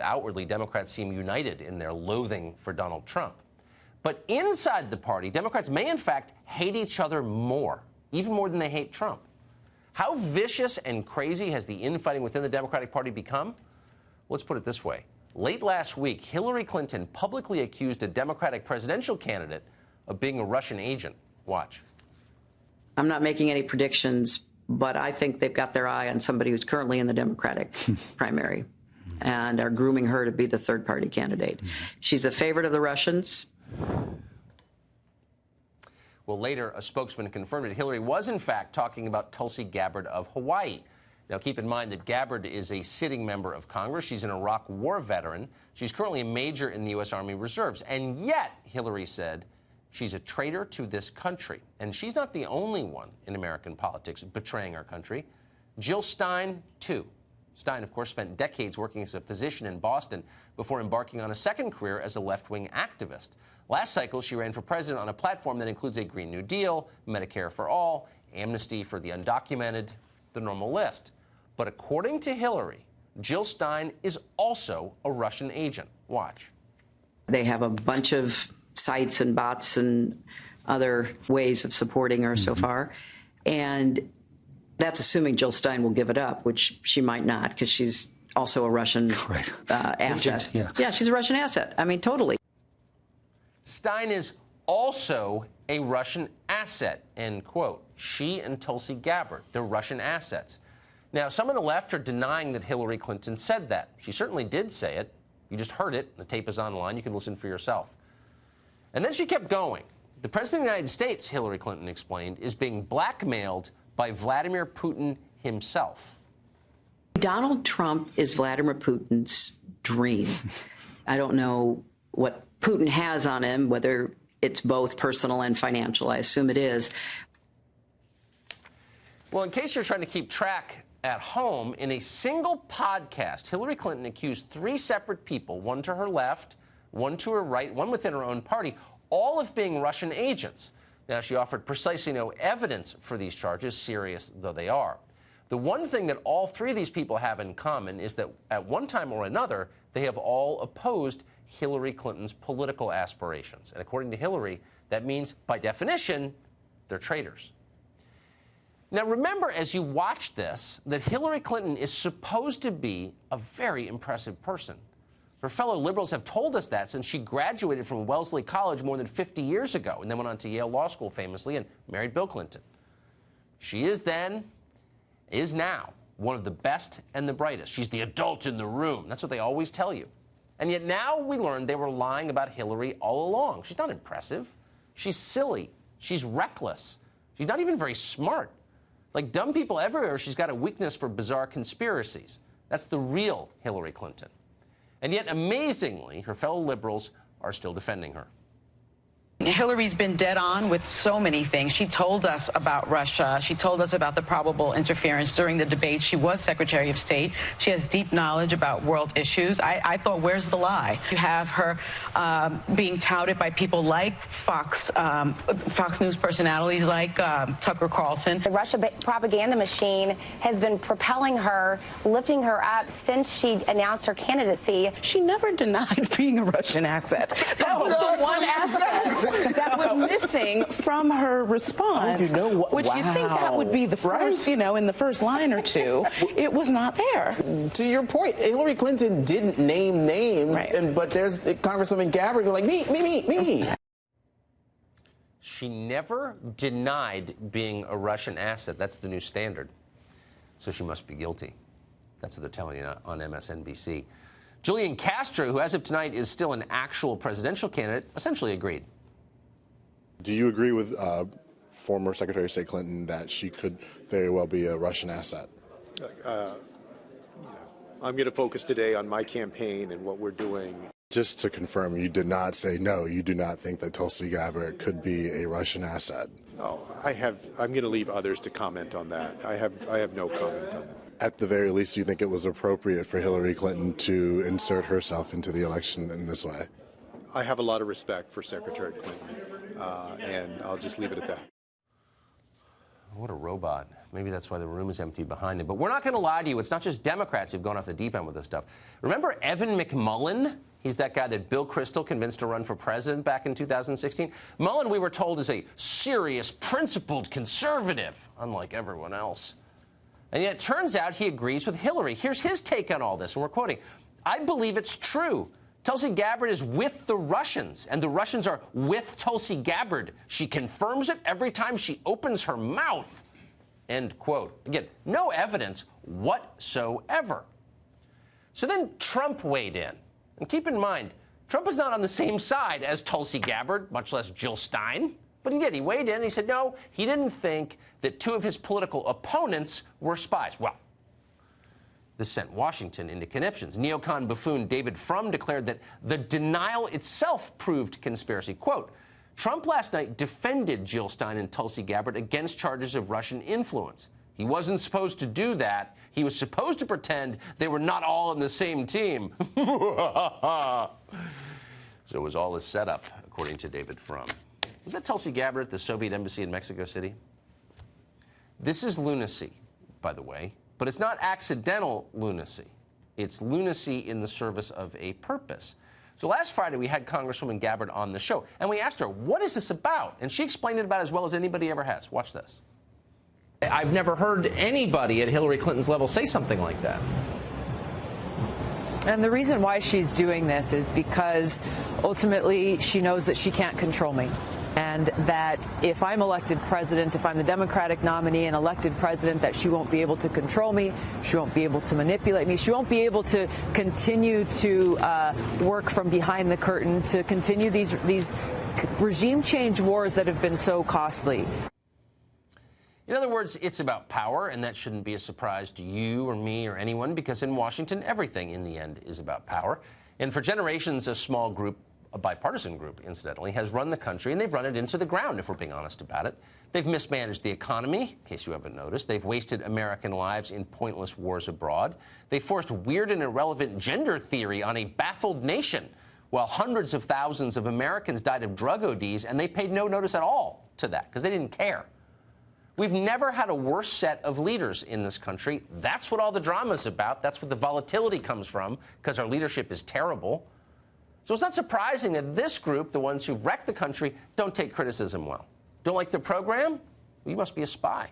Outwardly, Democrats seem united in their loathing for Donald Trump. But inside the party, Democrats may in fact hate each other more, even more than they hate Trump. How vicious and crazy has the infighting within the Democratic Party become? Let's put it this way. Late last week, Hillary Clinton publicly accused a Democratic presidential candidate of being a Russian agent. Watch. I'm not making any predictions, but I think they've got their eye on somebody who's currently in the Democratic primary and are grooming her to be the third-party candidate. She's a favorite of the Russians. Well, later, a spokesman confirmed that Hillary was, in fact, talking about Tulsi Gabbard of Hawaii. Now, keep in mind that Gabbard is a sitting member of Congress. She's an Iraq War veteran. She's currently a major in the U.S. Army Reserves. And yet, Hillary said, she's a traitor to this country. And she's not the only one in American politics betraying our country. Jill Stein, too. Stein, of course, spent decades working as a physician in Boston before embarking on a second career as a left-wing activist. Last cycle, she ran for president on a platform that includes a Green New Deal, Medicare for all, amnesty for the undocumented, the normal list. But according to Hillary, Jill Stein is also a Russian agent. Watch. They have a bunch of sites and bots and other ways of supporting her so far. And that's assuming Jill Stein will give it up, which she might not, because she's also a Russian asset. Yeah, she's a Russian asset. I mean, totally. Stein is also a Russian asset, end quote. She and Tulsi Gabbard, they're Russian assets. Now, some on the left are denying that Hillary Clinton said that. She certainly did say it. You just heard it. The tape is online. You can listen for yourself. And then she kept going. The President of the United States, Hillary Clinton explained, is being blackmailed by Vladimir Putin himself. Donald Trump is Vladimir Putin's dream. I don't know what Putin has on him, whether it's both personal and financial. I assume it is. Well, in case you're trying to keep track at home, in a single podcast, Hillary Clinton accused 3 separate people, one to her left, one to her right, one within her own party, all of being Russian agents. Now, she offered precisely no evidence for these charges, serious though they are. The one thing that all 3 of these people have in common is that at one time or another, they have all opposed Hillary Clinton's political aspirations. And according to Hillary, that means, by definition, they're traitors. Now, remember, as you watch this, that Hillary Clinton is supposed to be a very impressive person. Her fellow liberals have told us that since she graduated from Wellesley College more than 50 years ago and then went on to Yale Law School famously and married Bill Clinton. She is now one of the best and the brightest. She's the adult in the room. That's what they always tell you. And yet now we learned they were lying about Hillary all along. She's not impressive. She's silly. She's reckless. She's not even very smart. Like dumb people everywhere, she's got a weakness for bizarre conspiracies. That's the real Hillary Clinton. And yet, amazingly, her fellow liberals are still defending her. Hillary's been dead on with so many things. She told us about Russia. She told us about the probable interference during the debate. She was Secretary of State. She has deep knowledge about world issues. I thought, where's the lie? You have her being touted by people like Fox News personalities like Tucker Carlson. The Russia propaganda machine has been propelling her, lifting her up since she announced her candidacy. She never denied being a Russian asset. That was the one aspect that was missing from her response. Oh, you know what? Which wow. you think that would be the first, in the first line or two. It was not there. To your point, Hillary Clinton didn't name names, but there's Congresswoman Gabbard going like, me. She never denied being a Russian asset. That's the new standard. So she must be guilty. That's what they're telling you on MSNBC. Julian Castro, who as of tonight is still an actual presidential candidate, essentially agreed. Do you agree with former Secretary of State Clinton that she could very well be a Russian asset? I'm going to focus today on my campaign and what we're doing. Just to confirm, you did not say no, you do not think that Tulsi Gabbard could be a Russian asset? No, I'm going to leave others to comment on that. I have no comment on that. At the very least, do you think it was appropriate for Hillary Clinton to insert herself into the election in this way? I have a lot of respect for Secretary Clinton, and I'll just leave it at that. What a robot. Maybe that's why the room is empty behind him. But we're not going to lie to you. It's not just Democrats who've gone off the deep end with this stuff. Remember Evan McMullen? He's that guy that Bill Kristol convinced to run for president back in 2016. Mullen, we were told, is a serious, principled conservative, unlike everyone else. And yet it turns out he agrees with Hillary. Here's his take on all this, and we're quoting. I believe it's true. Tulsi Gabbard is with the Russians, and the Russians are with Tulsi Gabbard. She confirms it every time she opens her mouth. End quote. Again, no evidence whatsoever. So then Trump weighed in. And keep in mind, Trump is not on the same side as Tulsi Gabbard, much less Jill Stein. But he did. He weighed in and he said, no, he didn't think that two of his political opponents were spies. Well, this sent Washington into conniptions. Neocon buffoon David Frum declared that the denial itself proved conspiracy. Quote, Trump last night defended Jill Stein and Tulsi Gabbard against charges of Russian influence. He wasn't supposed to do that. He was supposed to pretend they were not all on the same team. So it was all a setup, according to David Frum. Was that Tulsi Gabbard at the Soviet embassy in Mexico City? This is lunacy, by the way. But it's not accidental lunacy. It's lunacy in the service of a purpose. So last Friday, we had Congresswoman Gabbard on the show, and we asked her, what is this about? And she explained it about as well as anybody ever has. Watch this. I've never heard anybody at Hillary Clinton's level say something like that. And the reason why she's doing this is because ultimately she knows that she can't control me. And that if I'm elected president, if I'm the Democratic nominee and elected president, that she won't be able to control me, she won't be able to manipulate me, she won't be able to continue to work from behind the curtain, to continue these regime change wars that have been so costly. In other words, it's about power, and that shouldn't be a surprise to you or me or anyone, because in Washington, everything in the end is about power. And for generations, a small group, a bipartisan group, incidentally, has run the country, and they've run it into the ground, if we're being honest about it. They've mismanaged the economy, in case you haven't noticed. They've wasted American lives in pointless wars abroad. They forced weird and irrelevant gender theory on a baffled nation, while hundreds of thousands of Americans died of drug ODs, and they paid no notice at all to that, because they didn't care. We've never had a worse set of leaders in this country. That's what all the drama's about. That's what the volatility comes from, because our leadership is terrible. So it's not surprising that this group, the ones who've wrecked the country, don't take criticism well. Don't like the program? Well, you must be a spy.